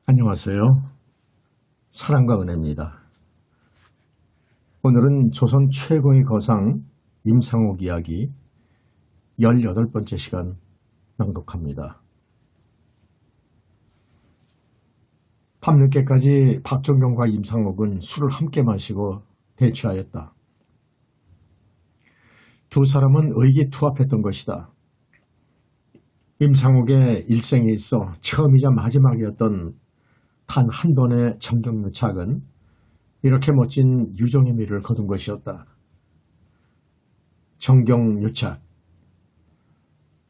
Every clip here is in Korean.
안녕하세요. 사랑과 은혜입니다. 오늘은 조선 최고의 거상 임상옥 이야기 18번째 시간 낭독합니다. 밤늦게까지 박종경과 임상옥은 술을 함께 마시고 대취하였다. 두 사람은 의기투합했던 것이다. 임상옥의 일생에 있어 처음이자 마지막이었던 단 한 번의 정경유착은 이렇게 멋진 유종의 미를 거둔 것이었다. 정경유착.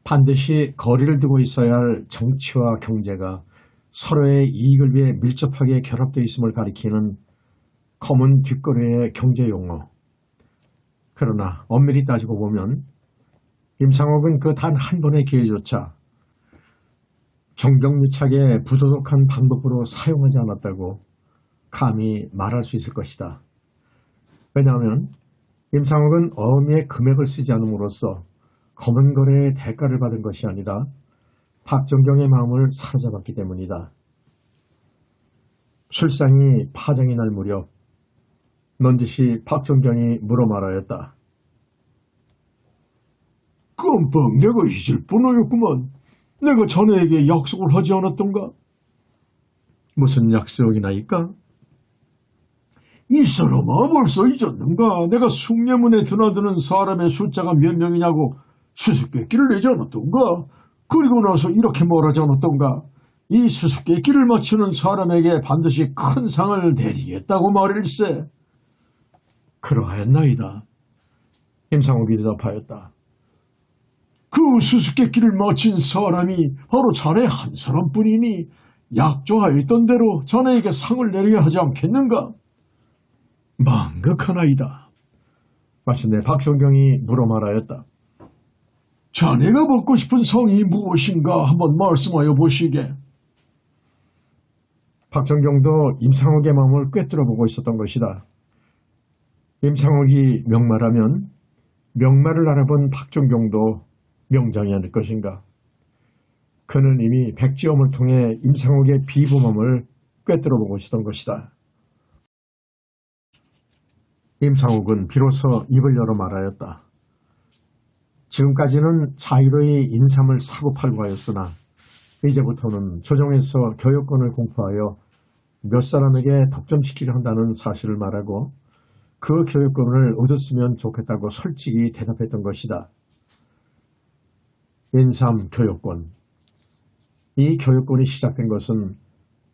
반드시 거리를 두고 있어야 할 정치와 경제가 서로의 이익을 위해 밀접하게 결합되어 있음을 가리키는 검은 뒷거래의 경제용어. 그러나 엄밀히 따지고 보면 임상옥은 그 단 한 번의 기회조차 정경유착의 부도덕한 방법으로 사용하지 않았다고 감히 말할 수 있을 것이다. 왜냐하면 임상옥은 어미의 금액을 쓰지 않음으로써 검은 거래의 대가를 받은 것이 아니라 박정경의 마음을 사로잡았기 때문이다. 술상이 파장이 날 무렵 넌지시 박정경이 물어 말하였다. 깜빡 내가 잊을 뻔하였구만. 내가 자네에게 약속을 하지 않았던가? 무슨 약속이나이까? 이 사람아 벌써 잊었는가? 내가 숭례문에 드나드는 사람의 숫자가 몇 명이냐고 수수께끼를 내지 않았던가? 그리고 나서 이렇게 말하지 않았던가? 이 수수께끼를 맞추는 사람에게 반드시 큰 상을 내리겠다고 말일세. 그러하였나이다. 임상옥이 대답하였다. 그 수수께끼를 맞힌 사람이 바로 자네 한 사람뿐이니 약조하였던 대로 자네에게 상을 내려야 하지 않겠는가? 망극하나이다. 마침내 박정경이 물어 말하였다. 자네가 받고 싶은 상이 무엇인가 한번 말씀하여 보시게. 박정경도 임상옥의 마음을 꿰뚫어보고 있었던 것이다. 임상옥이 명말하면 명말을 알아본 박정경도 명장이 아닐 것인가. 그는 이미 백지엄을 통해 임상옥의 비범함을 꿰뚫어보고 있었던 것이다. 임상옥은 비로소 입을 열어 말하였다. 지금까지는 자유로이 인삼을 사고 팔고 하였으나 이제부터는 조정에서 교역권을 공포하여 몇 사람에게 덕점시키려 한다는 사실을 말하고 그 교역권을 얻었으면 좋겠다고 솔직히 대답했던 것이다. 인삼 교역권. 이 교역권이 시작된 것은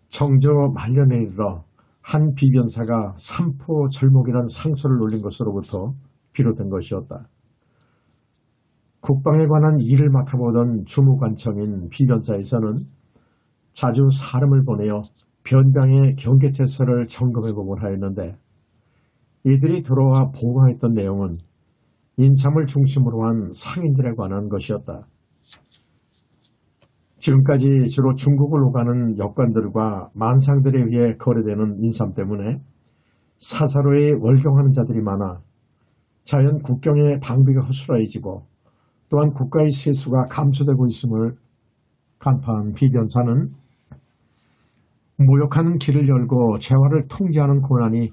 정조 말년에 이르러 한 비변사가 삼포절목이란 상소를 올린 것으로부터 비롯된 것이었다. 국방에 관한 일을 맡아보던 주무관청인 비변사에서는 자주 사람을 보내어 변방의 경계태세를 점검해보곤 하였는데 이들이 들어와 보고했던 내용은 인삼을 중심으로 한 상인들에 관한 것이었다. 지금까지 주로 중국을 오가는 역관들과 만상들에 의해 거래되는 인삼 때문에 사사로이 월경하는 자들이 많아 자연 국경의 방비가 허술해지고 또한 국가의 세수가 감소되고 있음을 간파한 비변사는 무역하는 길을 열고 재화를 통제하는 권한이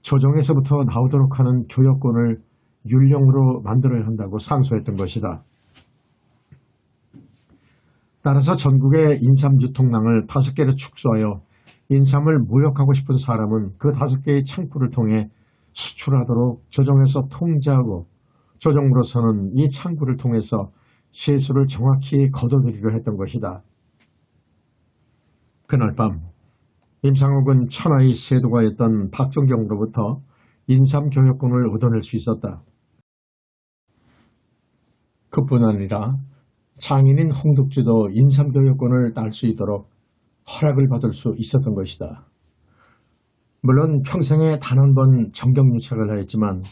조정에서부터 나오도록 하는 교역권을 율령으로 만들어야 한다고 상소했던 것이다. 따라서 전국의 인삼 유통망을 5개로 축소하여 인삼을 무역하고 싶은 사람은 그 5개의 창구를 통해 수출하도록 조정에서 통제하고 조정으로서는 이 창구를 통해서 세수를 정확히 거둬들이려 했던 것이다. 그날 밤 임상옥은 천하의 세도가였던 박정경으로부터 인삼 교역권을 얻어낼 수 있었다. 그뿐 아니라 장인인 홍덕주도 인삼교역권을 딸 수 있도록 허락을 받을 수 있었던 것이다. 물론 평생에 단 한 번 정경유착을 하였지만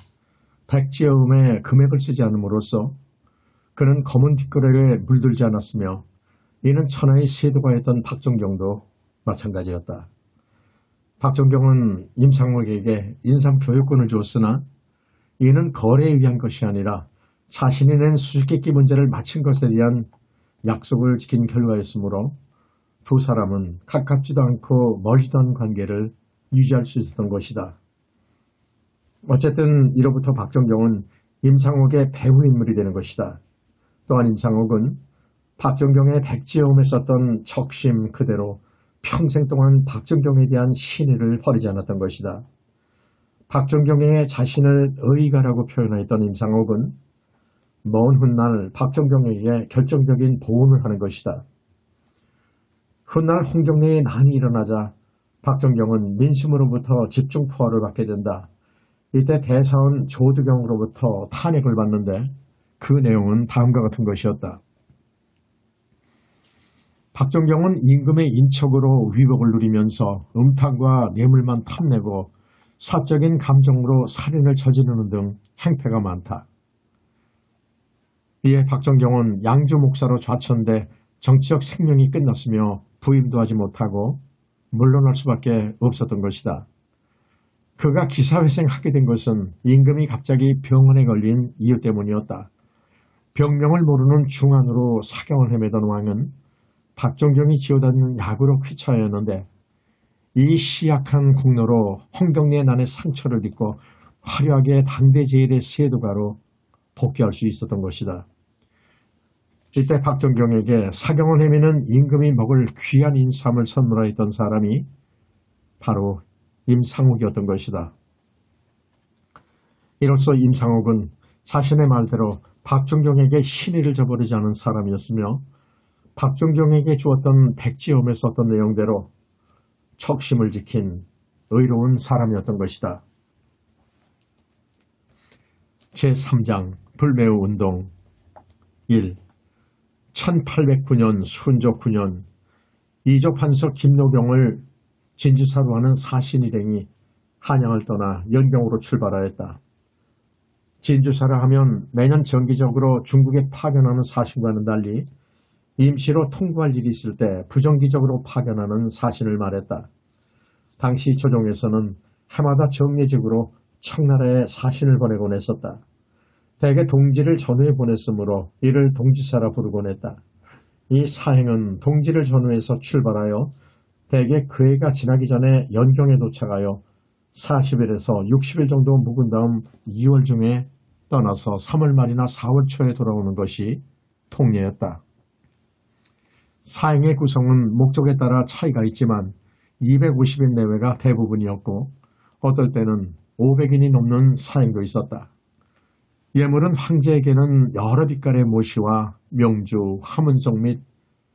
백지어음에 금액을 쓰지 않음으로써 그는 검은 뒷거래에 물들지 않았으며 이는 천하의 세도가였던 박정경도 마찬가지였다. 박정경은 임상옥에게 인삼교역권을 주었으나 이는 거래에 의한 것이 아니라 자신이 낸 수수께끼 문제를 마친 것에 대한 약속을 지킨 결과였으므로 두 사람은 가깝지도 않고 멀지도 않은 관계를 유지할 수 있었던 것이다. 어쨌든 이로부터 박정경은 임상옥의 배우 인물이 되는 것이다. 또한 임상옥은 박정경의 백지어음에 썼던 적심 그대로 평생 동안 박정경에 대한 신의를 버리지 않았던 것이다. 박정경의 자신을 의가라고 표현했던 임상옥은 먼 훗날 박정경에게 결정적인 보훈을 하는 것이다. 훗날 홍정래의 난이 일어나자 박정경은 민심으로부터 집중 투하를 받게 된다. 이때 대사원 조두경으로부터 탄핵을 받는데 그 내용은 다음과 같은 것이었다. 박정경은 임금의 인척으로 위복을 누리면서 음탕과 뇌물만 탐내고 사적인 감정으로 살인을 저지르는 등 행패가 많다. 이에 박정경은 양주 목사로 좌천돼 정치적 생명이 끝났으며 부임도 하지 못하고 물러날 수밖에 없었던 것이다. 그가 기사회생하게 된 것은 임금이 갑자기 병원에 걸린 이유 때문이었다. 병명을 모르는 중환으로 사경을 헤매던 왕은 박정경이 지어다니는 약으로 휘차였는데 이 시약한 공로로 홍경래의 난의 상처를 딛고 화려하게 당대 제일의 세도가로 복귀할 수 있었던 것이다. 이때 박정경에게 사경을 헤매는 임금이 먹을 귀한 인삼을 선물하였던 사람이 바로 임상옥이었던 것이다. 이로써 임상옥은 자신의 말대로 박정경에게 신의를 저버리지 않은 사람이었으며 박정경에게 주었던 백지엄에 썼던 내용대로 척심을 지킨 의로운 사람이었던 것이다. 제3장 불매우운동 1. 1809년 순조 9년 이족 한석 김노병을 진주사로 하는 사신일행이 한양을 떠나 연경으로 출발하였다. 진주사라 하면 매년 정기적으로 중국에 파견하는 사신과는 달리 임시로 통과할 일이 있을 때 부정기적으로 파견하는 사신을 말했다. 당시 조정에서는 해마다 정례직으로 청나라에 사신을 보내곤 했었다. 대개 동지를 전후에 보냈으므로 이를 동지사라 부르곤 했다. 이 사행은 동지를 전후해서 출발하여 대개 그 해가 지나기 전에 연경에 도착하여 40일에서 60일 정도 묵은 다음 2월 중에 떠나서 3월 말이나 4월 초에 돌아오는 것이 통례였다. 사행의 구성은 목적에 따라 차이가 있지만 250인 내외가 대부분이었고 어떨 때는 500인이 넘는 사행도 있었다. 예물은 황제에게는 여러 빛깔의 모시와 명주, 화문성 및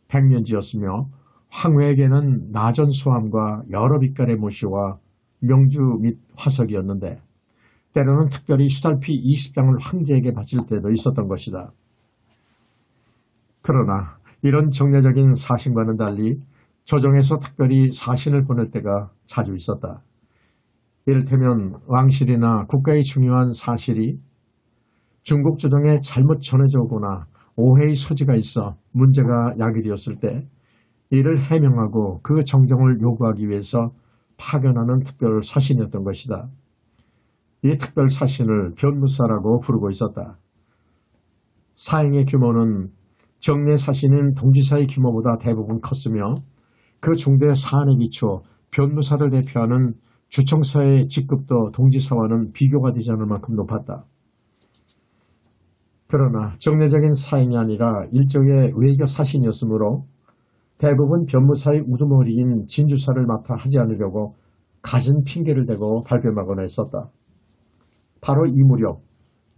백면지였으며 황후에게는 나전수함과 여러 빛깔의 모시와 명주 및 화석이었는데 때로는 특별히 수달피 20장을 황제에게 바칠 때도 있었던 것이다. 그러나 이런 정례적인 사신과는 달리 조정에서 특별히 사신을 보낼 때가 자주 있었다. 이를테면 왕실이나 국가의 중요한 사실이 중국 조정에 잘못 전해져 오거나 오해의 소지가 있어 문제가 야기되었을 때 이를 해명하고 그 정정을 요구하기 위해서 파견하는 특별 사신이었던 것이다. 이 특별 사신을 변무사라고 부르고 있었다. 사행의 규모는 정례 사신인 동지사의 규모보다 대부분 컸으며 그 중대 사안에 비추어 변무사를 대표하는 주청사의 직급도 동지사와는 비교가 되지 않을 만큼 높았다. 그러나 정례적인 사행이 아니라 일종의 외교 사신이었으므로 대부분 변무사의 우두머리인 진주사를 맡아 하지 않으려고 갖은 핑계를 대고 발뺌하거나 했었다. 바로 이 무렵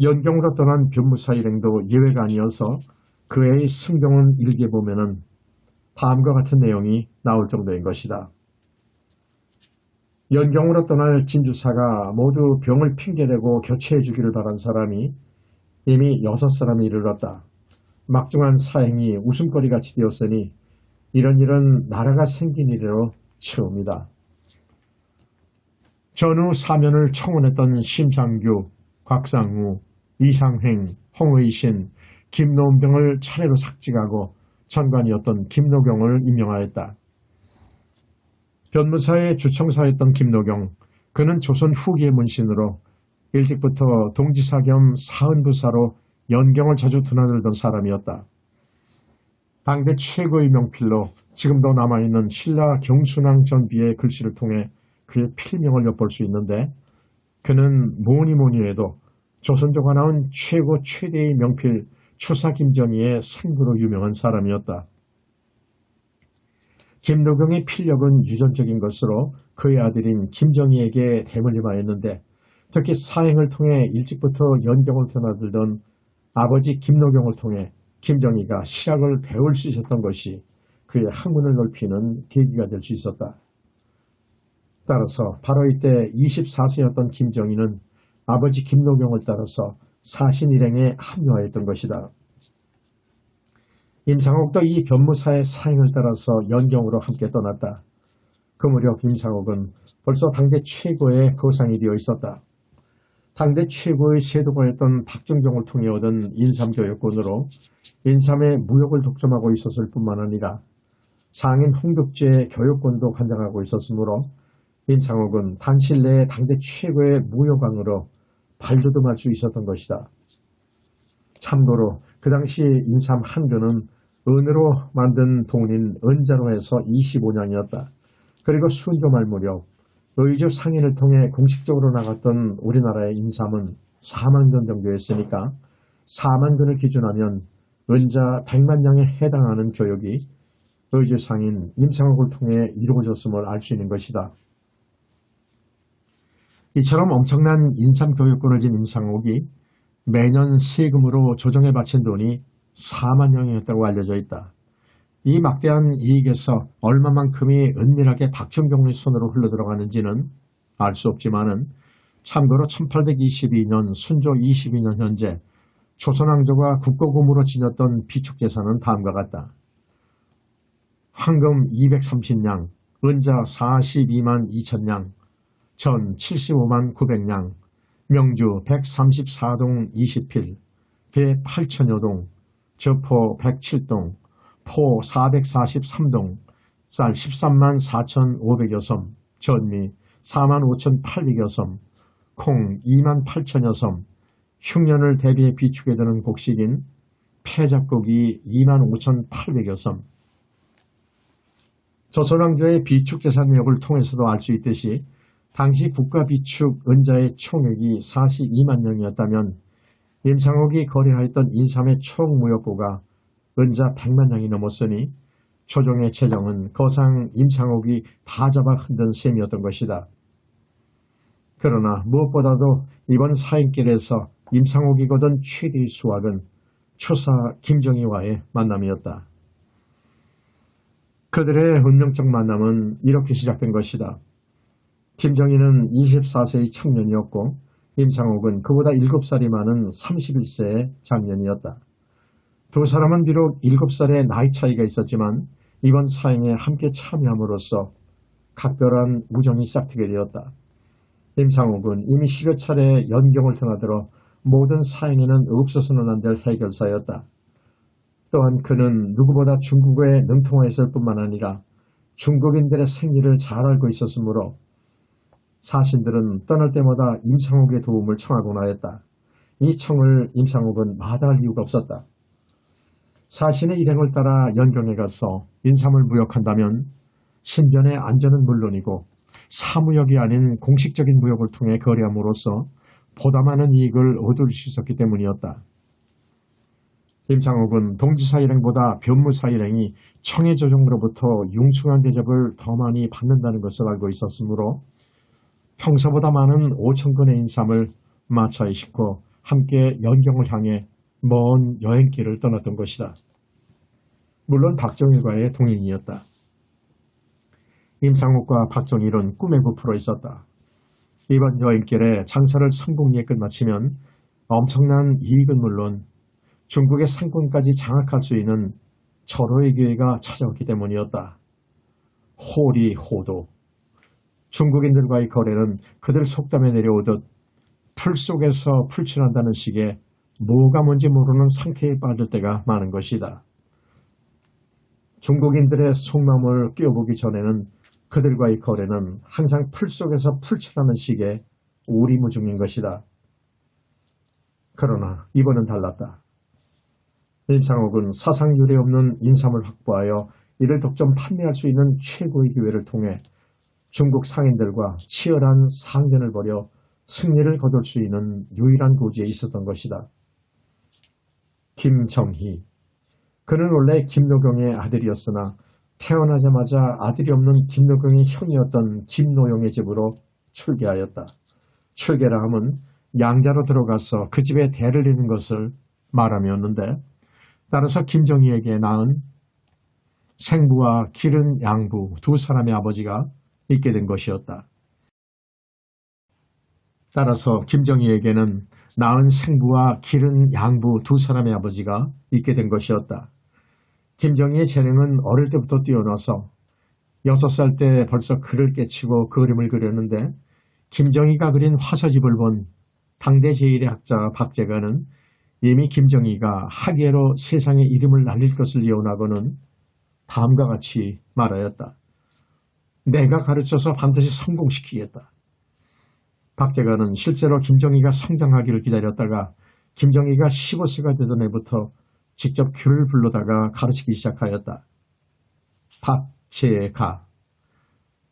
연경으로 떠난 변무사 일행도 예외가 아니어서 그 해의 승경원 일기에 보면은 다음과 같은 내용이 나올 정도인 것이다. 연경으로 떠날 진주사가 모두 병을 핑계대고 교체해 주기를 바란 사람이 이미 6사람이 이르렀다. 막중한 사행이 웃음거리같이 되었으니 이런 일은 나라가 생긴 일로 처음이다. 전후 사면을 청원했던 심상규, 곽상우, 이상횡, 홍의신, 김노은병을 차례로 삭직하고 전관이었던 김노경을 임명하였다. 변무사의 주청사였던 김노경, 그는 조선 후기의 문신으로 일찍부터 동지사 겸 사은부사로 연경을 자주 드나들던 사람이었다. 당대 최고의 명필로 지금도 남아있는 신라 경순왕 전비의 글씨를 통해 그의 필명을 엿볼 수 있는데, 그는 뭐니 해도 조선조가 나온 최고 최대의 명필 추사 김정희의 생부로 유명한 사람이었다. 김노경의 필력은 유전적인 것으로 그의 아들인 김정희에게 대물림하였는데, 특히 사행을 통해 일찍부터 연경을 드나들던 아버지 김노경을 통해 김정희가 실학을 배울 수 있었던 것이 그의 학문을 넓히는 계기가 될 수 있었다. 따라서 바로 이때 24세였던 김정희는 아버지 김노경을 따라서 사신일행에 합류하였던 것이다. 임상옥도 이 변무사의 사행을 따라서 연경으로 함께 떠났다. 그 무렵 임상옥은 벌써 당대 최고의 거상이 되어 있었다. 당대 최고의 세도가였던 박정경을 통해 얻은 인삼교육권으로 인삼의 무역을 독점하고 있었을 뿐만 아니라 장인 홍덕주의 교육권도 관장하고 있었으므로 임상옥은 단실 내에 당대 최고의 무역왕으로 발돋움할 수 있었던 것이다. 참고로 그 당시 인삼 한 근은 은으로 만든 돈인 은자로 해서 25냥이었다. 그리고 순조 말 무렵 의주 상인을 통해 공식적으로 나갔던 우리나라의 인삼은 4만 근 정도였으니까 4만 근을 기준하면 은자 100만 냥에 해당하는 교육이 의주 상인 임상옥을 통해 이루어졌음을 알 수 있는 것이다. 이처럼 엄청난 인삼 교육권을 진 임상옥이 매년 세금으로 조정에 바친 돈이 4만 냥이었다고 알려져 있다. 이 막대한 이익에서 얼마만큼이 은밀하게 박정경의 손으로 흘러들어가는지는 알 수 없지만은, 참고로 1822년 순조 22년 현재 조선왕조가 국고금으로 지녔던 비축재산은 다음과 같다. 황금 230냥, 은자 42만 2천냥, 전 75만 900냥, 명주 134동 20필, 배 8천여 동, 저포 107동, 포 443동, 쌀 13만 4,500여 섬, 전미 4만 5,800여 섬, 콩 2만 8천여 섬, 흉년을 대비해 비축에 드는 곡식인 폐잡곡이 2만 5,800여 섬. 조선왕조의 비축재산 내역을 통해서도 알 수 있듯이 당시 국가비축 은자의 총액이 42만 냥이었다면 임상옥이 거래하였던 인삼의 총 무역고가 은자 100만 냥이 넘었으니 조정의 재정은 거상 임상옥이 다 잡아 흔든 셈이었던 것이다. 그러나 무엇보다도 이번 사행길에서 임상옥이 거둔 최대의 수확은 추사 김정희와의 만남이었다. 그들의 운명적 만남은 이렇게 시작된 것이다. 김정희는 24세의 청년이었고 임상옥은 그보다 7살이 많은 31세의 장년이었다. 두 사람은 비록 7살의 나이 차이가 있었지만 이번 사행에 함께 참여함으로써 각별한 우정이 싹트게 되었다. 임상옥은 이미 10여 차례 연경을 드나들어 모든 사행에는 없어서는 안 될 해결사였다. 또한 그는 누구보다 중국에 능통하였을 뿐만 아니라 중국인들의 생리를 잘 알고 있었으므로 사신들은 떠날 때마다 임상옥의 도움을 청하곤 하였다. 이 청을 임상옥은 마다할 이유가 없었다. 사신의 일행을 따라 연경에 가서 인삼을 무역한다면 신변의 안전은 물론이고 사무역이 아닌 공식적인 무역을 통해 거래함으로써 보다 많은 이익을 얻을 수 있었기 때문이었다. 임상옥은 동지사 일행보다 변무사 일행이 청해 조정으로부터 융숭한 대접을 더 많이 받는다는 것을 알고 있었으므로 평소보다 많은 5,000근의 인삼을 마차에 싣고 함께 연경을 향해 먼 여행길을 떠났던 것이다. 물론 박정일과의 동행이었다. 임상옥과 박정일은 꿈에 부풀어 있었다. 이번 여행길에 장사를 성공리에 끝마치면 엄청난 이익은 물론 중국의 상권까지 장악할 수 있는 절호의 기회가 찾아왔기 때문이었다. 호리호도. 중국인들과의 거래는 그들 속담에 내려오듯 풀 속에서 풀칠한다는 식의 뭐가 뭔지 모르는 상태에 빠질 때가 많은 것이다. 중국인들의 속마음을 꿰어보기 전에는 그들과의 거래는 항상 풀 속에서 풀칠하는 식의 오리무중인 것이다. 그러나 이번은 달랐다. 임창옥은 사상 유례 없는 인삼을 확보하여 이를 독점 판매할 수 있는 최고의 기회를 통해 중국 상인들과 치열한 상전을 벌여 승리를 거둘 수 있는 유일한 고지에 있었던 것이다. 김정희. 그는 원래 김노경의 아들이었으나 태어나자마자 아들이 없는 김노경의 형이었던 김노용의 집으로 출계하였다. 출계라 함은 양자로 들어가서 그 집에 대를 이는 것을 말함이었는데, 따라서 김정희에게 낳은 생부와 기른 양부 두 사람의 아버지가 있게 된 것이었다. 따라서 김정희에게는 낳은 생부와 기른 양부 두 사람의 아버지가 있게 된 것이었다. 김정희의 재능은 어릴 때부터 뛰어나서 6살 때 벌써 글을 깨치고 그림을 그렸는데, 김정희가 그린 화서집을 본 당대 제1의 학자 박제가는 이미 김정희가 학예로 세상의 이름을 날릴 것을 예언하고는 다음과 같이 말하였다. 내가 가르쳐서 반드시 성공시키겠다. 박제가는 실제로 김정희가 성장하기를 기다렸다가 김정희가 15세가 되던 해부터 직접 교를 불러다가 가르치기 시작하였다. 박제가.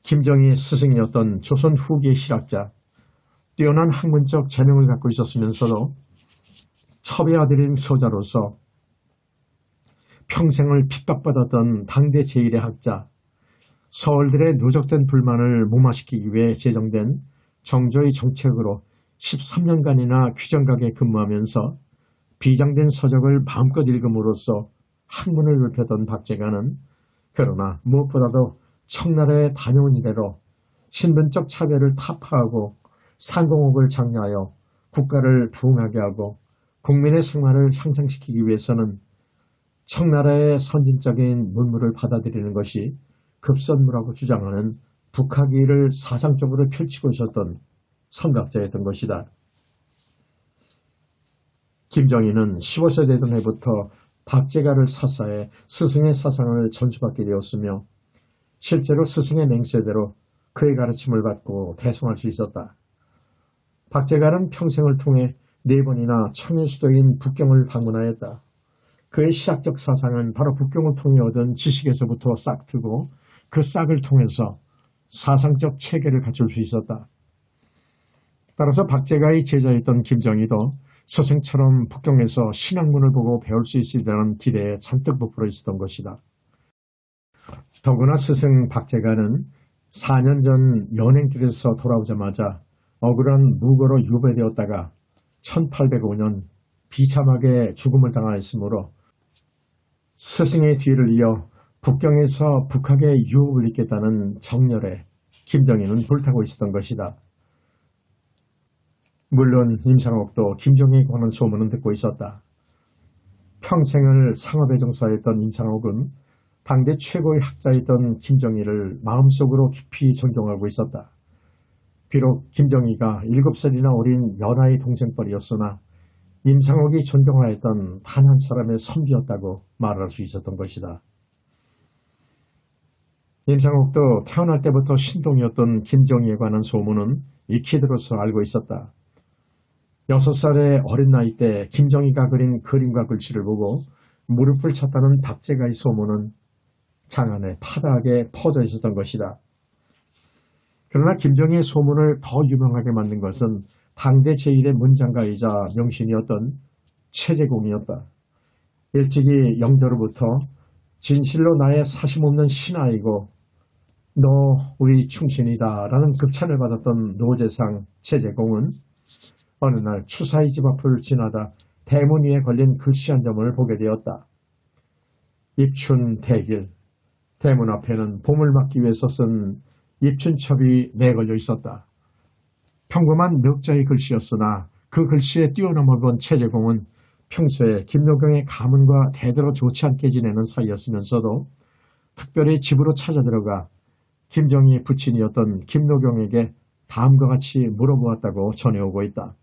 김정희의 스승이었던 조선 후기의 실학자, 뛰어난 학문적 재능을 갖고 있었으면서도 첩의 아들인 서자로서 평생을 핍박받았던 당대 제1의 학자, 서울들의 누적된 불만을 무마시키기 위해 제정된 정조의 정책으로 13년간이나 규정각에 근무하면서 비장된 서적을 마음껏 읽음으로써 학문을 넓혔던 박제가는 그러나 무엇보다도 청나라에 다녀온 이래로 신분적 차별을 타파하고 상공업을 장려하여 국가를 부흥하게 하고 국민의 생활을 향상시키기 위해서는 청나라의 선진적인 문물을 받아들이는 것이 급선무라고 주장하는 북학위를 사상적으로 펼치고 있었던 선각자였던 것이다. 김정희는 15세 되던 해부터 박제가를 사사해 스승의 사상을 전수받게 되었으며 실제로 스승의 맹세대로 그의 가르침을 받고 대성할 수 있었다. 박제가는 평생을 통해 4번이나 청해 수도인 북경을 방문하였다. 그의 시학적 사상은 바로 북경을 통해 얻은 지식에서부터 싹트고 그 싹을 통해서 사상적 체계를 갖출 수 있었다. 따라서 박제가의 제자였던 김정희도 스승처럼 북경에서 신학문을 보고 배울 수 있으리라는 기대에 잔뜩 부풀어 있었던 것이다. 더구나 스승 박제가는 4년 전 연행길에서 돌아오자마자 억울한 무고로 유배되었다가 1805년 비참하게 죽음을 당하였으므로 스승의 뒤를 이어 북경에서 북학의 유업을 잇겠다는 정열에 김정희는 불타고 있었던 것이다. 물론 임창옥도 김정희에 관한 소문은 듣고 있었다. 평생을 상업에 종사했던 임창옥은 당대 최고의 학자였던 김정희를 마음속으로 깊이 존경하고 있었다. 비록 김정희가 7살이나 어린 연하의 동생뻘이었으나 임창옥이 존경하였던 단 한 사람의 선비였다고 말할 수 있었던 것이다. 임창옥도 태어날 때부터 신동이었던 김정희에 관한 소문은 익히 들어서 알고 있었다. 6살의 어린 나이 때 김정희가 그린 그림과 글씨를 보고 무릎을 쳤다는 박제가의 소문은 장안에 파다하게 퍼져 있었던 것이다. 그러나 김정희의 소문을 더 유명하게 만든 것은 당대 제1의 문장가이자 명신이었던 최재공이었다. 일찍이 영조로부터 진실로 나의 사심없는 신하이고 너 우리 충신이다 라는 극찬을 받았던 노제상 최재공은 어느 날 추사의 집 앞을 지나다 대문 위에 걸린 글씨 한 점을 보게 되었다. 입춘대길. 대문 앞에는 봄을 막기 위해서 쓴 입춘첩이 내걸려 있었다. 평범한 넉자의 글씨였으나 그 글씨에 뛰어넘어 본 최재공은 평소에 김노경의 가문과 대대로 좋지 않게 지내는 사이였으면서도 특별히 집으로 찾아들어가 김정희의 부친이었던 김노경에게 다음과 같이 물어보았다고 전해오고 있다.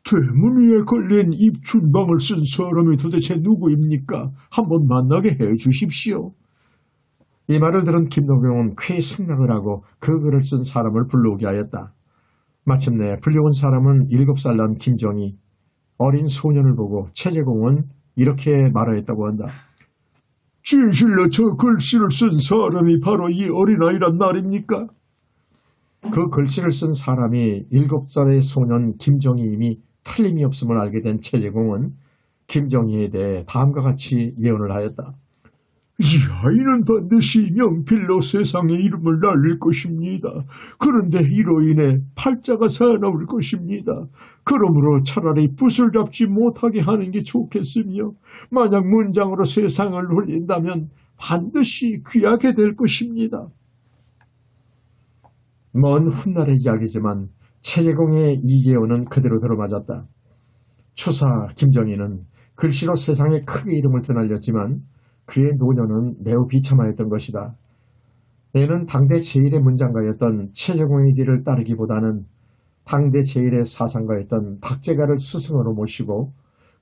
대문 위에 걸린 입춘방을 쓴 사람이 도대체 누구입니까? 한번 만나게 해주십시오. 이 말을 들은 김노경은 쾌히 승낙을 하고 그 글을 쓴 사람을 불러오게 하였다. 마침내 불려온 사람은 7살 난 김정희, 어린 소년을 보고 최재공은 이렇게 말하였다고 한다. 진실로 저 글씨를 쓴 사람이 바로 이 어린아이란 말입니까? 그 글씨를 쓴 사람이 7살의 소년 김정희임이 틀림이 없음을 알게 된 최재공은 김정희에 대해 다음과 같이 예언을 하였다. 이 아이는 반드시 명필로 세상의 이름을 날릴 것입니다. 그런데 이로 인해 팔자가 살아나올 것입니다. 그러므로 차라리 붓을 잡지 못하게 하는 게 좋겠으며 만약 문장으로 세상을 돌린다면 반드시 귀하게 될 것입니다. 먼 훗날의 이야기지만 최재공의 이 예언은 그대로 들어맞았다. 추사 김정희는 글씨로 세상에 크게 이름을 드날렸지만 그의 노년은 매우 비참하였던 것이다. 얘는 당대 제1의 문장가였던 최재공의 길을 따르기보다는 당대 제1의 사상가였던 박제가를 스승으로 모시고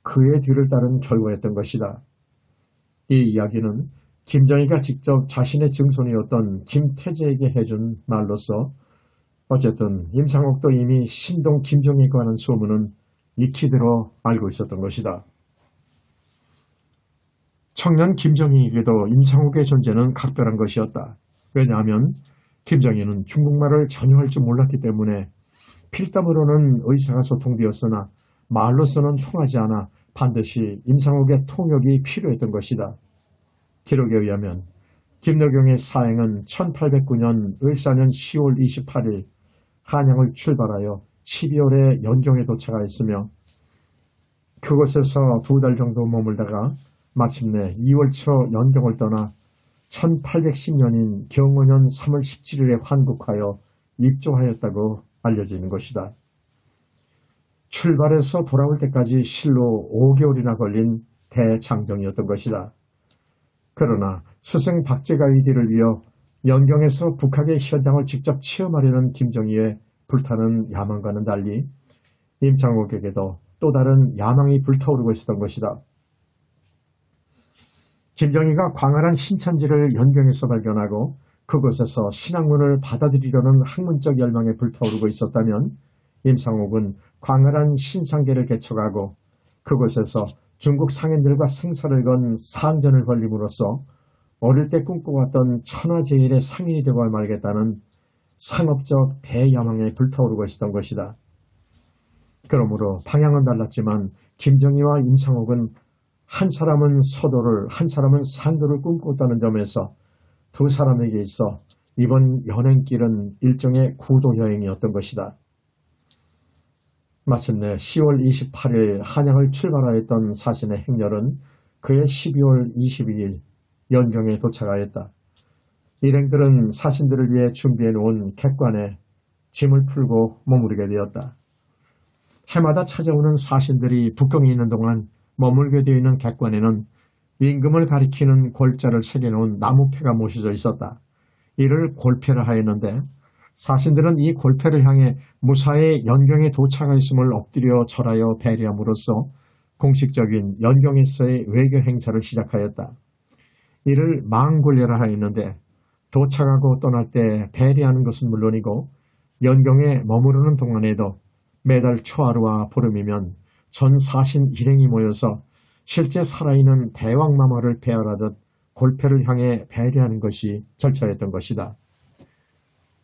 그의 뒤를 따른 결과였던 것이다. 이 이야기는 김정희가 직접 자신의 증손이었던 김태재에게 해준 말로서 어쨌든 임상옥도 이미 신동 김정희에 관한 소문은 익히 들어 알고 있었던 것이다. 청년 김정희에게도 임상옥의 존재는 각별한 것이었다. 왜냐하면 김정희는 중국말을 전혀 할 줄 몰랐기 때문에 필담으로는 의사가 소통되었으나 말로서는 통하지 않아 반드시 임상옥의 통역이 필요했던 것이다. 기록에 의하면 김여경의 사행은 1809년 을사년 10월 28일 한양을 출발하여 12월에 연경에 도착하였으며 그곳에서 2달 정도 머물다가 마침내 2월 초 연경을 떠나 1810년인 경원년 3월 17일에 환국하여 입조하였다고 알려지는 것이다. 출발해서 돌아올 때까지 실로 5개월이나 걸린 대장정이었던 것이다. 그러나 스승 박제가의 뒤를 이어 연경에서 북학의 현장을 직접 체험하려는 김정희의 불타는 야망과는 달리 임상옥에게도 또 다른 야망이 불타오르고 있었던 것이다. 김정희가 광활한 신천지를 연경에서 발견하고 그곳에서 신학문을 받아들이려는 학문적 열망에 불타오르고 있었다면 임상옥은 광활한 신상계를 개척하고 그곳에서 중국 상인들과 생사를 건 상전을 벌림으로써 어릴 때 꿈꿔왔던 천하제일의 상인이 되고 말겠다는 상업적 대야망에 불타오르고 있었던 것이다. 그러므로 방향은 달랐지만 김정희와 임상옥은 한 사람은 서도를 한 사람은 상도를 꿈꿨다는 점에서 두 사람에게 있어 이번 여행길은 일종의 구도 여행이었던 것이다. 마침내 10월 28일 한양을 출발하였던 사신의 행렬은 그해 12월 22일 연경에 도착하였다. 일행들은 사신들을 위해 준비해놓은 객관에 짐을 풀고 머무르게 되었다. 해마다 찾아오는 사신들이 북경에 있는 동안 머물게 되어 있는 객관에는 임금을 가리키는 골자를 새겨놓은 나무패가 모셔져 있었다. 이를 골패를 하였는데 사신들은 이 골패를 향해 무사히 연경에 도착하였음을 엎드려 절하여 배려함으로써 공식적인 연경에서의 외교 행사를 시작하였다. 이를 망골례라 하였는데 도착하고 떠날 때 배려하는 것은 물론이고 연경에 머무르는 동안에도 매달 초하루와 보름이면 전 사신 일행이 모여서 실제 살아있는 대왕마마를 배열하듯 골패를 향해 배려하는 것이 절차였던 것이다.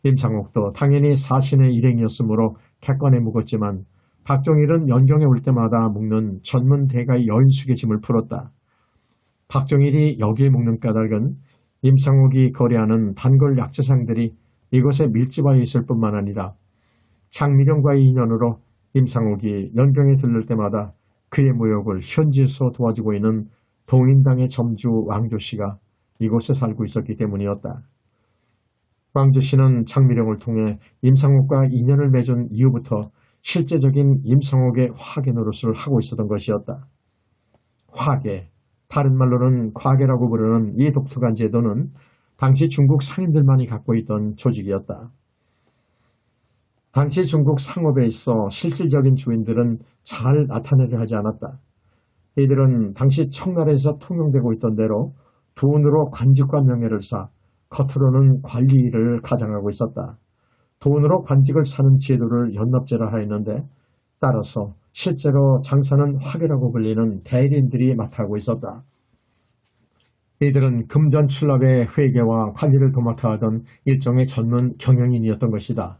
임상옥도 당연히 사신의 일행이었으므로 객관에 묵었지만 박종일은 연경에 올 때마다 묵는 전문 대가의 여인숙의 짐을 풀었다. 박종일이 여기에 묵는 까닭은 임상옥이 거래하는 단골 약재상들이 이곳에 밀집하여 있을 뿐만 아니라 장미령과의 인연으로 임상옥이 연경에 들를 때마다 그의 무역을 현지에서 도와주고 있는 동인당의 점주 왕조씨가 이곳에 살고 있었기 때문이었다. 왕조씨는 장미령을 통해 임상옥과 인연을 맺은 이후부터 실제적인 임상옥의 화계 노릇을 하고 있었던 것이었다. 화계, 다른 말로는 과계라고 부르는 이 독특한 제도는 당시 중국 상인들만이 갖고 있던 조직이었다. 당시 중국 상업에 있어 실질적인 주인들은 잘 나타내려 하지 않았다. 이들은 당시 청나라에서 통용되고 있던 대로 돈으로 관직과 명예를 쌓아 겉으로는 관리를 가장하고 있었다. 돈으로 관직을 사는 제도를 연납제라 하였는데 따라서 실제로 장사는 화교라고 불리는 대리인들이 맡아하고 있었다. 이들은 금전 출납의 회계와 관리를 도맡아 하던 일종의 전문 경영인이었던 것이다.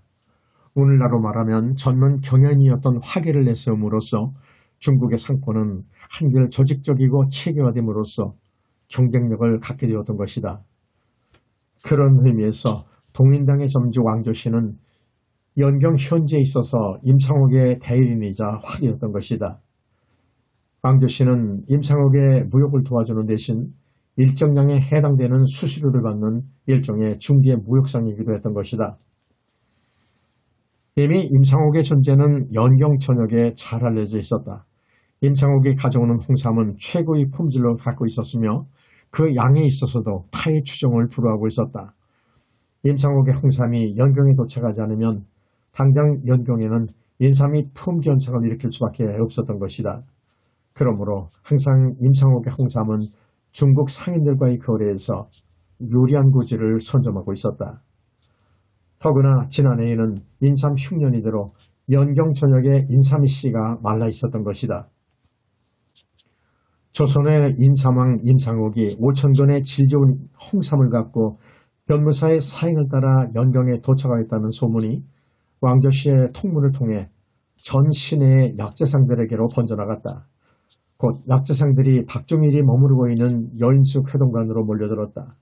오늘날로 말하면 전문 경영인이었던 화계를 내세움으로써 중국의 상권은 한결 조직적이고 체계화됨으로써 경쟁력을 갖게 되었던 것이다. 그런 의미에서 동인당의 점주 왕조씨는 연경 현지에 있어서 임창옥의 대리인이자 화계였던 것이다. 왕조씨는 임창옥의 무역을 도와주는 대신 일정량에 해당되는 수수료를 받는 일종의 중개 무역상이기도 했던 것이다. 이미 임창옥의 존재는 연경 전역에 잘 알려져 있었다. 임창옥이 가져오는 홍삼은 최고의 품질을 갖고 있었으며 그 양에 있어서도 타의 추종을 불허하고 있었다. 임창옥의 홍삼이 연경에 도착하지 않으면 당장 연경에는 인삼이 품귀현상을 일으킬 수밖에 없었던 것이다. 그러므로 항상 임창옥의 홍삼은 중국 상인들과의 거래에서 유리한 고지를 선점하고 있었다. 더구나 지난해에는 인삼 흉년이 들어 연경 전역에 인삼이 씨가 말라 있었던 것이다. 조선의 인삼왕 임창옥이 5,000건의 질 좋은 홍삼을 갖고 변무사의 사행을 따라 연경에 도착하였다는 소문이 왕조씨의 통문을 통해 전 시내의 약재상들에게로 번져나갔다. 곧 약재상들이 박종일이 머무르고 있는 여인숙 회동관으로 몰려들었다.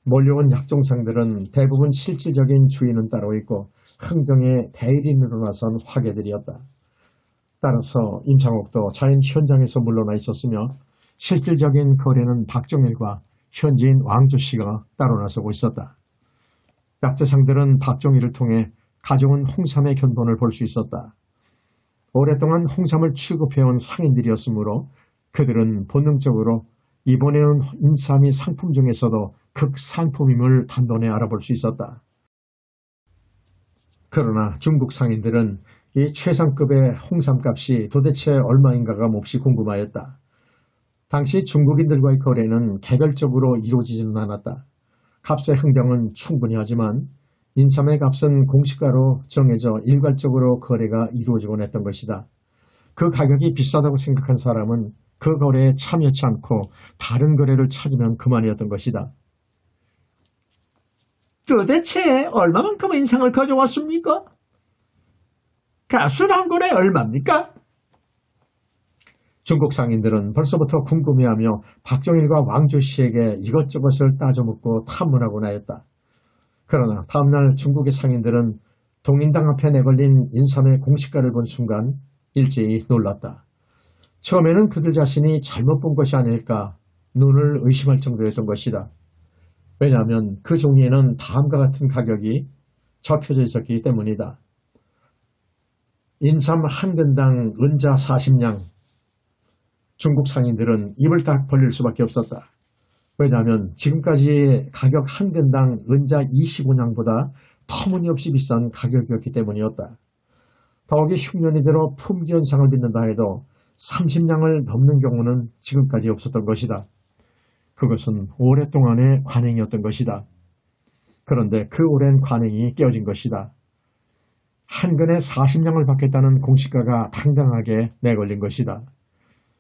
몰려온 약종상들은 대부분 실질적인 주인은 따로 있고 흥정의 대리인으로 나선 화계들이었다. 따라서 임창옥도 자연 현장에서 물러나 있었으며 실질적인 거래는 박종일과 현지인 왕조씨가 따로 나서고 있었다. 약재상들은 박종일을 통해 가져온 홍삼의 견본을 볼 수 있었다. 오랫동안 홍삼을 취급해온 상인들이었으므로 그들은 본능적으로 이번에 온 인삼이 상품 중에서도 극상품임을 단번에 알아볼 수 있었다. 그러나 중국 상인들은 이 최상급의 홍삼값이 도대체 얼마인가가 몹시 궁금하였다. 당시 중국인들과의 거래는 개별적으로 이루어지지는 않았다. 값의 흥정은 충분히 하지만 인삼의 값은 공시가로 정해져 일괄적으로 거래가 이루어지곤 했던 것이다. 그 가격이 비싸다고 생각한 사람은 그 거래에 참여치 않고 다른 거래를 찾으면 그만이었던 것이다. 도대체 얼마만큼 인삼을 가져왔습니까? 값은 한 건에 얼마입니까? 중국 상인들은 벌써부터 궁금해하며 박종일과 왕조씨에게 이것저것을 따져묻고 탐문하곤 하였다. 그러나 다음날 중국의 상인들은 동인당 앞에 내걸린 인삼의 공시가를 본 순간 일제히 놀랐다. 처음에는 그들 자신이 잘못 본 것이 아닐까 눈을 의심할 정도였던 것이다. 왜냐하면 그 종이에는 다음과 같은 가격이 적혀져 있었기 때문이다. 인삼 한 근당 은자 40냥. 중국 상인들은 입을 딱 벌릴 수밖에 없었다. 왜냐하면 지금까지 가격 한 근당 은자 25냥보다 터무니없이 비싼 가격이었기 때문이었다. 더욱이 흉년이 들어 품귀현상을 빚는다 해도 30냥을 넘는 경우는 지금까지 없었던 것이다. 그것은 오랫동안의 관행이었던 것이다. 그런데 그 오랜 관행이 깨어진 것이다. 한 근에 40냥을 받겠다는 공시가가 당당하게 내걸린 것이다.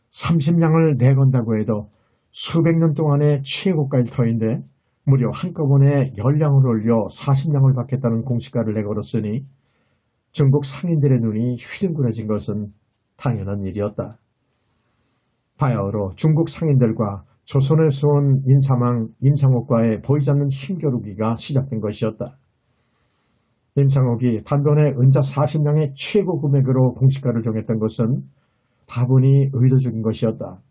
30냥을 내건다고 해도 수백 년 동안의 최고가일 터인데 무려 한꺼번에 10냥을 올려 40냥을 받겠다는 공시가를 내걸었으니 중국 상인들의 눈이 휘둥그레진 것은 당연한 일이었다. 바야흐로 중국 상인들과 조선에서 온 인삼왕 임창옥과의 보이지 않는 힘겨루기가 시작된 것이었다. 임창옥이 단번에 은자 40냥의 최고 금액으로 공시가를 정했던 것은 다분히 의도적인 것이었다.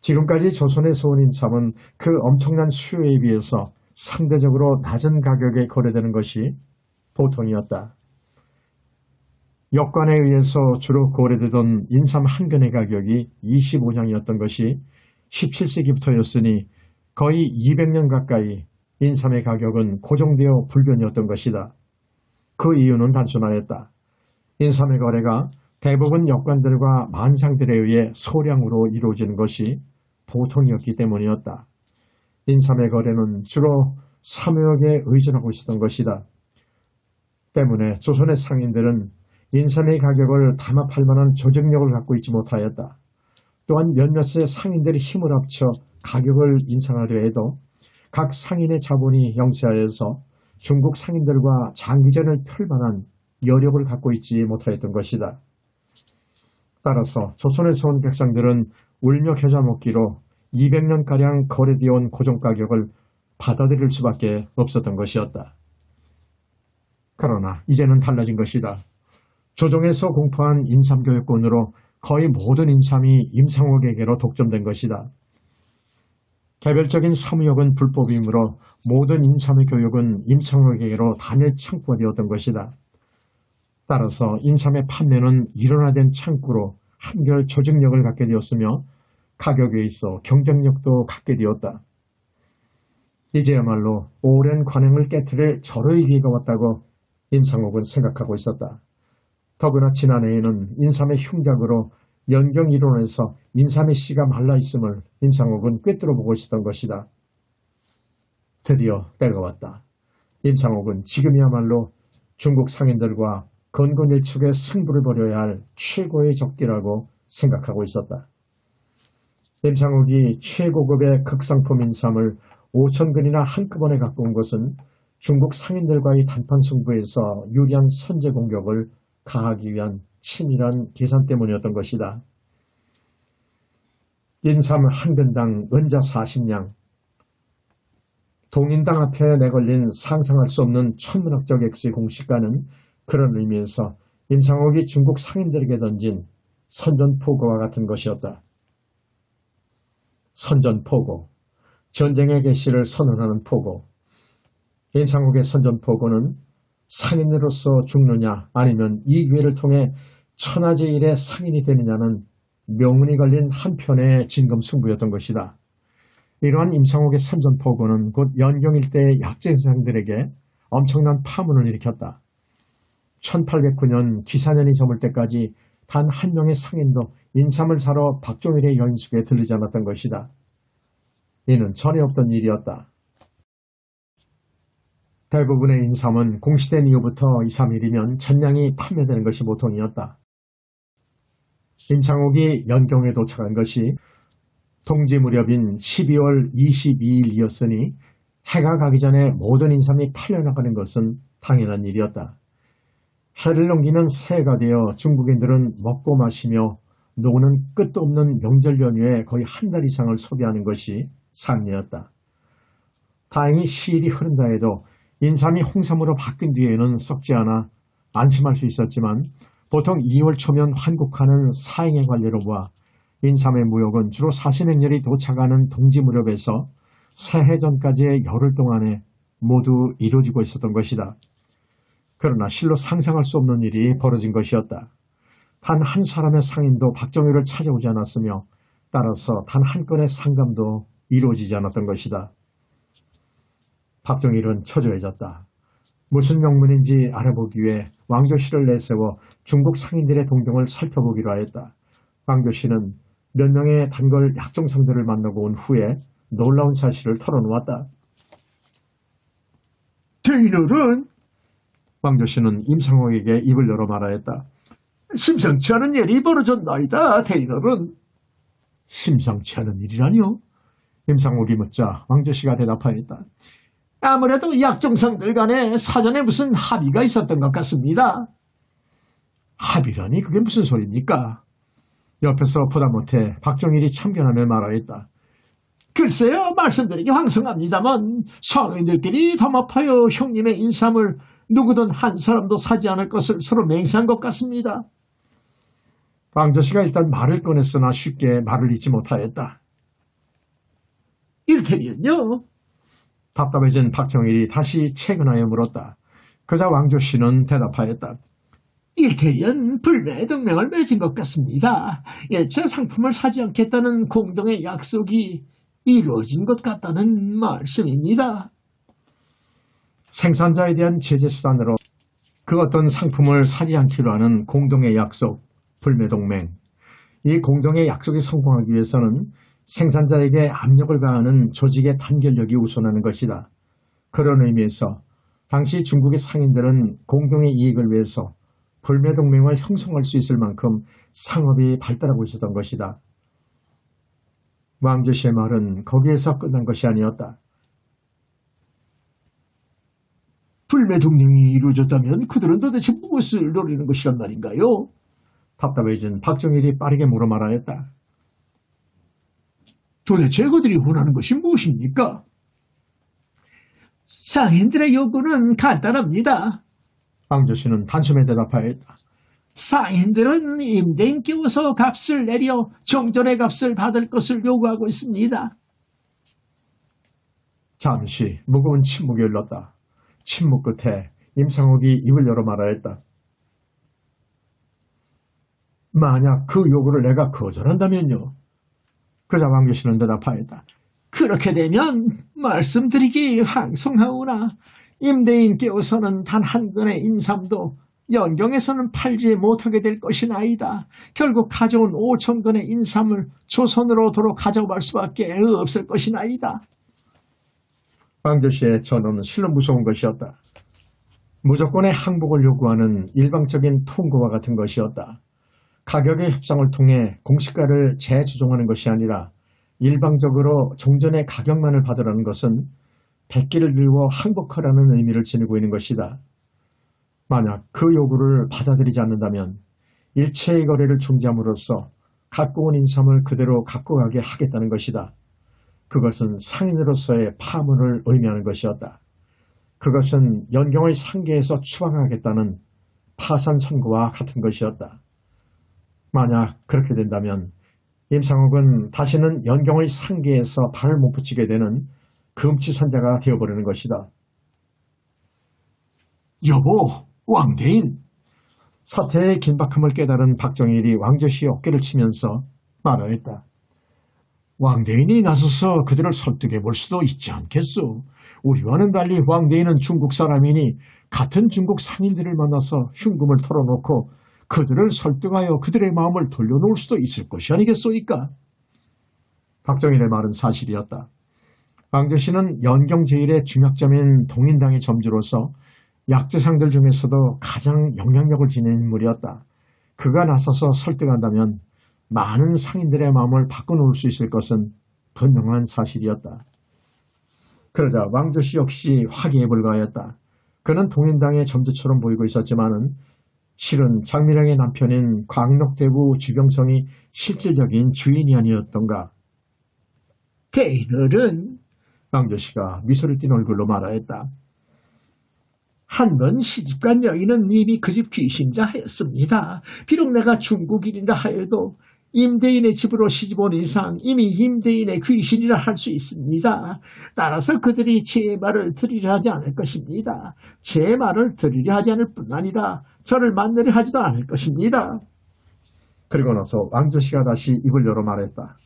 지금까지 조선에서 온 인삼은 그 엄청난 수요에 비해서 상대적으로 낮은 가격에 거래되는 것이 보통이었다. 역관에 의해서 주로 거래되던 인삼 한 근의 가격이 25냥이었던 것이 17세기부터였으니 거의 200년 가까이 인삼의 가격은 고정되어 불변이었던 것이다. 그 이유는 단순하였다. 인삼의 거래가 대부분 역관들과 만상들에 의해 소량으로 이루어지는 것이 보통이었기 때문이었다. 인삼의 거래는 주로 사묘역에 의존하고 있었던 것이다. 때문에 조선의 상인들은 인삼의 가격을 담합할 만한 조정력을 갖고 있지 못하였다. 또한 몇몇의 상인들이 힘을 합쳐 가격을 인상하려 해도 각 상인의 자본이 영세하여서 중국 상인들과 장기전을 펼 만한 여력을 갖고 있지 못하였던 것이다. 따라서 조선에서 온 백성들은 울며 겨자 먹기로 200년가량 거래되어 온 고정가격을 받아들일 수밖에 없었던 것이었다. 그러나 이제는 달라진 것이다. 조정에서 공포한 인삼교육권으로 거의 모든 인삼이 임상옥에게로 독점된 것이다. 개별적인 사무역은 불법이므로 모든 인삼의 교육은 임상옥에게로 단일 창구가 되었던 것이다. 따라서 인삼의 판매는 일원화된 창구로 한결 조직력을 갖게 되었으며 가격에 있어 경쟁력도 갖게 되었다. 이제야말로 오랜 관행을 깨트릴 절호의 기회가 왔다고 임상옥은 생각하고 있었다. 더구나 지난해에는 인삼의 흉작으로 연경 이론에서 인삼의 씨가 말라있음을 임상옥은 꿰뚫어 보고 있었던 것이다. 드디어 때가 왔다. 임상옥은 지금이야말로 중국 상인들과 건건일축의 승부를 벌여야 할 최고의 적기라고 생각하고 있었다. 임상옥이 최고급의 극상품 인삼을 5,000근이나 한꺼번에 갖고 온 것은 중국 상인들과의 단판 승부에서 유리한 선제 공격을 가하기 위한 치밀한 계산 때문이었던 것이다. 인삼 한 근당 은자 40냥, 동인당 앞에 내걸린 상상할 수 없는 천문학적 액수의 공시가는 그런 의미에서 임상옥이 중국 상인들에게 던진 선전포고와 같은 것이었다. 선전포고, 전쟁의 개시를 선언하는 포고. 임상옥의 선전포고는 상인으로서 죽느냐 아니면 이 기회를 통해 천하제일의 상인이 되느냐는 명운이 걸린 한편의 진검승부였던 것이다. 이러한 임상옥의 선전포고는 곧 연경 일대의 약재상들에게 엄청난 파문을 일으켰다. 1809년 기사년이 저물 때까지 단 한 명의 상인도 인삼을 사러 박종일의 연숙에 들르지 않았던 것이다. 이는 전에 없던 일이었다. 대부분의 인삼은 공시된 이후부터 2, 3일이면 전량이 판매되는 것이 보통이었다. 임상옥이 연경에 도착한 것이 동지 무렵인 12월 22일이었으니 해가 가기 전에 모든 인삼이 팔려나가는 것은 당연한 일이었다. 해를 넘기면 새해가 되어 중국인들은 먹고 마시며 노는 끝도 없는 명절 연휴에 거의 한 달 이상을 소비하는 것이 상례였다. 다행히 시일이 흐른다 해도 인삼이 홍삼으로 바뀐 뒤에는 썩지 않아 안심할 수 있었지만 보통 2월 초면 환국하는 사행의 관례로 보아 인삼의 무역은 주로 사신행렬이 도착하는 동지 무렵에서 새해 전까지의 열흘 동안에 모두 이루어지고 있었던 것이다. 그러나 실로 상상할 수 없는 일이 벌어진 것이었다. 단 한 사람의 상인도 박정희를 찾아오지 않았으며 따라서 단 한 건의 상감도 이루어지지 않았던 것이다. 박정희는 초조해졌다. 무슨 명문인지 알아보기 위해 왕조실을 내세워 중국 상인들의 동경을 살펴보기로 하였다. 왕조실은 몇 명의 단걸 약종상들을 만나고 온 후에 놀라운 사실을 털어놓았다. 대인어른! 왕조실은 임상옥에게 입을 열어 말하였다. 심상치 않은 일이 벌어졌나이다, 대인어른. 심상치 않은 일이라니요? 임상옥이 묻자 왕조씨가 대답하였다. 아무래도 약종상들 간에 사전에 무슨 합의가 있었던 것 같습니다. 합의라니 그게 무슨 소리입니까? 옆에서 보다 못해 박종일이 참견하며 말하였다. 글쎄요, 말씀드리기 황송합니다만 성인들끼리 담합하여 형님의 인삼을 누구든 한 사람도 사지 않을 것을 서로 맹세한 것 같습니다. 왕조씨가 일단 말을 꺼냈으나 쉽게 말을 잇지 못하였다. 이를테면요. 답답해진 박정일이 다시 채근하여 물었다. 그자 왕조씨는 대답하였다. 이태리는 불매의 동맹을 맺은 것 같습니다. 일체 상품을 사지 않겠다는 공동의 약속이 이루어진 것 같다는 말씀입니다. 생산자에 대한 제재 수단으로 그 어떤 상품을 사지 않기로 하는 공동의 약속, 불매동맹. 이 공동의 약속이 성공하기 위해서는 생산자에게 압력을 가하는 조직의 단결력이 우선하는 것이다. 그런 의미에서 당시 중국의 상인들은 공동의 이익을 위해서 불매동맹을 형성할 수 있을 만큼 상업이 발달하고 있었던 것이다. 왕조씨의 말은 거기에서 끝난 것이 아니었다. 불매동맹이 이루어졌다면 그들은 도대체 무엇을 노리는 것이란 말인가요? 답답해진 박정일이 빠르게 물어 말하였다. 도대체 그들이 원하는 것이 무엇입니까? 상인들의 요구는 간단합니다. 왕조씨는 단숨에 대답하였다. 상인들은 임대인 끼워서 값을 내려 정전의 값을 받을 것을 요구하고 있습니다. 잠시 무거운 침묵이 흘렀다. 침묵 끝에 임상옥이 입을 열어 말하였다. 만약 그 요구를 내가 거절한다면요? 그자 왕조씨는 대답하였다. 그렇게 되면 말씀드리기 황송하오나 임대인께서는 단 한 건의 인삼도 연경에서는 팔지 못하게 될 것이나이다. 결국 가져온 5천 건의 인삼을 조선으로 도로 가져갈 수밖에 없을 것이나이다. 왕조씨의 전언은 실로 무서운 것이었다. 무조건의 항복을 요구하는 일방적인 통고와 같은 것이었다. 가격의 협상을 통해 공시가를 재조정하는 것이 아니라 일방적으로 종전의 가격만을 받으라는 것은 백기를 들고 항복하라는 의미를 지니고 있는 것이다. 만약 그 요구를 받아들이지 않는다면 일체의 거래를 중지함으로써 갖고 온 인삼을 그대로 갖고 가게 하겠다는 것이다. 그것은 상인으로서의 파문을 의미하는 것이었다. 그것은 연경의 상계에서 추방하겠다는 파산 선고와 같은 것이었다. 만약 그렇게 된다면 임상옥은 다시는 연경의 상계에서 발을 못 붙이게 되는 금치산자가 되어버리는 것이다. 여보, 왕대인! 사태의 긴박함을 깨달은 박정일이 왕조씨의 어깨를 치면서 말하였다. 왕대인이 나서서 그들을 설득해 볼 수도 있지 않겠소. 우리와는 달리 왕대인은 중국 사람이니 같은 중국 상인들을 만나서 흉금을 털어놓고 그들을 설득하여 그들의 마음을 돌려놓을 수도 있을 것이 아니겠소이까? 박정일의 말은 사실이었다. 왕조씨는 연경 제일의 중약점인 동인당의 점주로서 약재상들 중에서도 가장 영향력을 지닌 인물이었다. 그가 나서서 설득한다면 많은 상인들의 마음을 바꿔놓을 수 있을 것은 분명한 사실이었다. 그러자 왕조씨 역시 화기에 불과하였다. 그는 동인당의 점주처럼 보이고 있었지만은 실은 장미령의 남편인 광록대부 주병성이 실질적인 주인이 아니었던가. 대인어른, 왕조씨가 미소를 띤 얼굴로 말하였다. 한 번 시집간 여인은 이미 그 집 귀신이라 하였습니다. 비록 내가 중국인이라 하여도 임대인의 집으로 시집 온 이상 이미 임대인의 귀신이라 할 수 있습니다. 따라서 그들이 제 말을 들으려 하지 않을 것입니다. 제 말을 들으려 하지 않을 뿐 아니라 저를 만나려 하지도 않을 것입니다. 그리고 나서 왕조씨가 다시 입을 열어 말했다.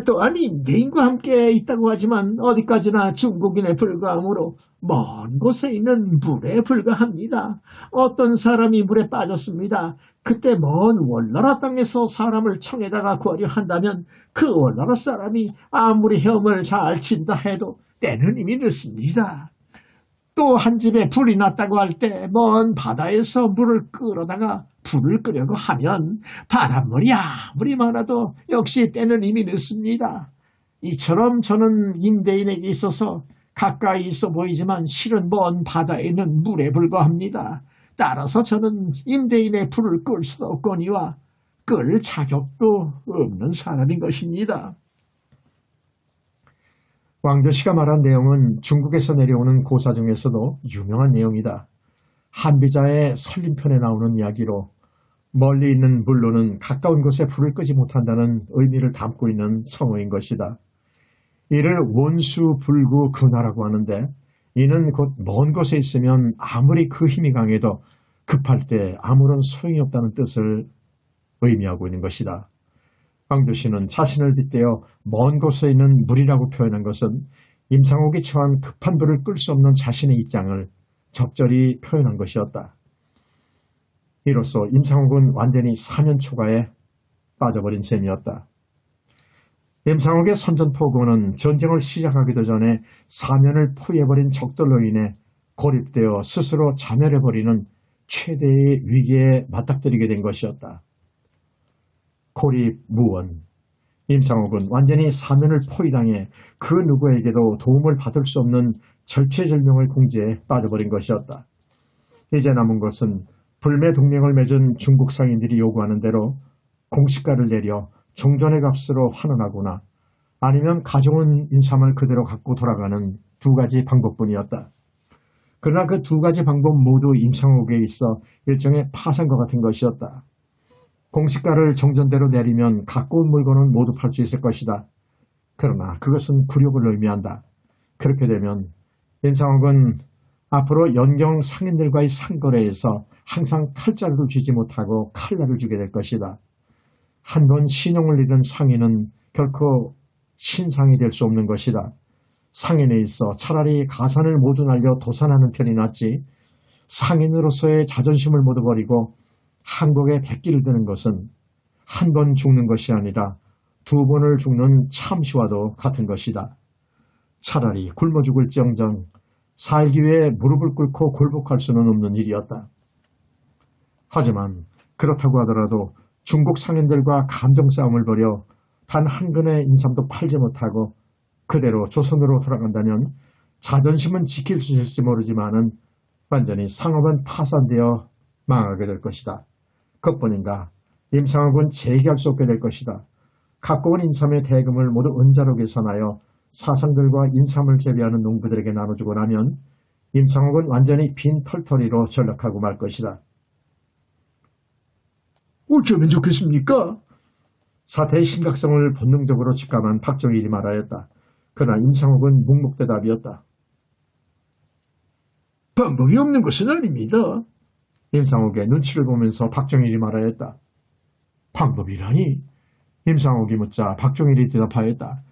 또한 임대인과 함께 있다고 하지만 어디까지나 중국인에 불과하므로 먼 곳에 있는 물에 불과합니다. 어떤 사람이 물에 빠졌습니다. 그때 먼 월나라 땅에서 사람을 청에다가 구하려 한다면 그 월나라 사람이 아무리 헤엄을 잘 친다 해도 때는 이미 늦습니다. 또 한 집에 불이 났다고 할 때 먼 바다에서 물을 끌어다가 불을 끄려고 하면 바닷물이 아무리 많아도 역시 때는 이미 늦습니다. 이처럼 저는 임대인에게 있어서 가까이 있어 보이지만 실은 먼 바다에 있는 물에 불과합니다. 따라서 저는 임대인의 불을 끌 수도 없거니와 끌 자격도 없는 사람인 것입니다. 왕조씨가 말한 내용은 중국에서 내려오는 고사 중에서도 유명한 내용이다. 한비자의 설림편에 나오는 이야기로 멀리 있는 물로는 가까운 곳에 불을 끄지 못한다는 의미를 담고 있는 성어인 것이다. 이를 원수불구근화라고 하는데 이는 곧 먼 곳에 있으면 아무리 그 힘이 강해도 급할 때 아무런 소용이 없다는 뜻을 의미하고 있는 것이다. 왕조씨는 자신을 빗대어 먼 곳에 있는 물이라고 표현한 것은 임상옥이 처한 급한 불을 끌 수 없는 자신의 입장을 적절히 표현한 것이었다. 이로써 임상옥은 완전히 사면초가에 빠져버린 셈이었다. 임상옥의 선전포고는 전쟁을 시작하기도 전에 사면을 포위해버린 적들로 인해 고립되어 스스로 자멸해버리는 최대의 위기에 맞닥뜨리게 된 것이었다. 고립무원. 임상옥은 완전히 사면을 포위당해 그 누구에게도 도움을 받을 수 없는 절체절명의 궁지에 빠져버린 것이었다. 이제 남은 것은 불매 동맹을 맺은 중국 상인들이 요구하는 대로 공시가를 내려 종전의 값으로 환원하거나 아니면 가져온 인삼을 그대로 갖고 돌아가는 두 가지 방법뿐이었다. 그러나 그 두 가지 방법 모두 임상옥에 있어 일종의 파산과 같은 것이었다. 공시가를 정전대로 내리면 갖고 온 물건은 모두 팔 수 있을 것이다. 그러나 그것은 굴욕을 의미한다. 그렇게 되면 임상옥은 앞으로 연경 상인들과의 상거래에서 항상 칼자루를 쥐지 못하고 칼날을 주게 될 것이다. 한 번 신용을 잃은 상인은 결코 신상이 될 수 없는 것이다. 상인에 있어 차라리 가산을 모두 날려 도산하는 편이 낫지 상인으로서의 자존심을 모두 버리고 한국에 백기를 드는 것은 한 번 죽는 것이 아니라 두 번을 죽는 참시와도 같은 것이다. 차라리 굶어 죽을지언정 살기 위해 무릎을 꿇고 굴복할 수는 없는 일이었다. 하지만 그렇다고 하더라도 중국 상인들과 감정 싸움을 벌여 단 한 근의 인삼도 팔지 못하고 그대로 조선으로 돌아간다면 자존심은 지킬 수 있을지 모르지만은 완전히 상업은 파산되어 망하게 될 것이다. 그뿐인가 임상옥은 재기할 수 없게 될 것이다. 갖고 온 인삼의 대금을 모두 은자로 계산하여 사상들과 인삼을 재배하는 농부들에게 나눠주고 나면 임상옥은 완전히 빈 털터리로 전락하고 말 것이다. 어쩌면 좋겠습니까? 사태의 심각성을 본능적으로 직감한 박정일이 말하였다. 그러나 임상옥은 묵묵대답이었다. 방법이 없는 것은 아닙니다. 임상옥의 눈치를 보면서 박정일이 말하였다. 방법이라니? 임상옥이 묻자 박정일이 대답하였다.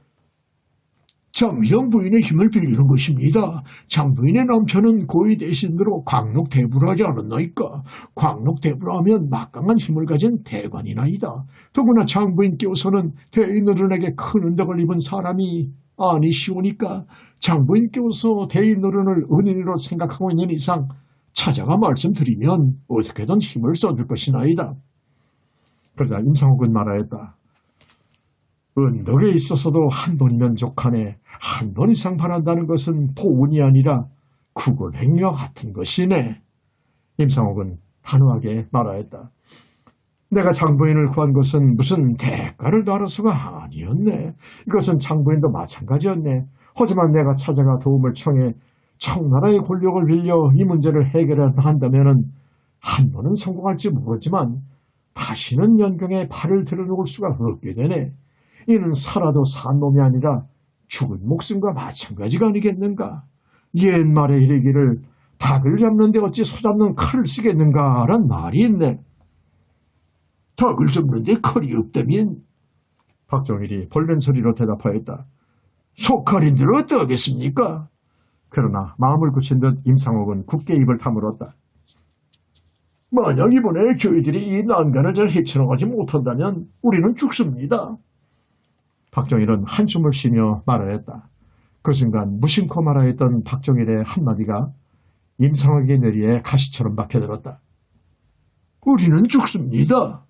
장미영 부인의 힘을 빌리는 것입니다. 장부인의 남편은 고위 대신으로 광록대부를 하지 않았나이까. 광록대부를 하면 막강한 힘을 가진 대관이나이다. 더구나 장부인께서는 대인어른에게 큰 은덕을 입은 사람이 아니시오니까 장부인께서 대인어른을 은인으로 생각하고 있는 이상 찾아가 말씀드리면 어떻게든 힘을 써줄 것이나이다. 그러자 임상옥은 말하였다. 은덕에 있어서도 한 번이면 족하네. 한 번 이상 바란다는 것은 보운이 아니라 구걸행위와 같은 것이네. 임상옥은 단호하게 말하였다. 내가 장부인을 구한 것은 무슨 대가를 달아서가 아니었네. 이것은 장부인도 마찬가지였네. 하지만 내가 찾아가 도움을 청해 청나라의 권력을 빌려 이 문제를 해결해야 한다면 한 번은 성공할지 모르지만 다시는 연경에 발을 들어놓을 수가 없게 되네. 이는 살아도 산 놈이 아니라 죽은 목숨과 마찬가지가 아니겠는가. 옛말에 이르기를 닭을 잡는데 어찌 소 잡는 칼을 쓰겠는가란 말이 있네. 닭을 잡는데 칼이 없다면? 박정일이 벌른 소리로 대답하였다. 소칼인들 어떠하겠습니까? 그러나 마음을 굳힌 듯 임상옥은 굳게 입을 다물었다. 만약 이번에 저희들이 이 난간을 잘 헤쳐나가지 못한다면 우리는 죽습니다. 박정일은 한숨을 쉬며 말하였다. 그 순간 무심코 말하였던 박정일의 한마디가 임상옥의 뇌리에 가시처럼 박혀들었다. 우리는 죽습니다.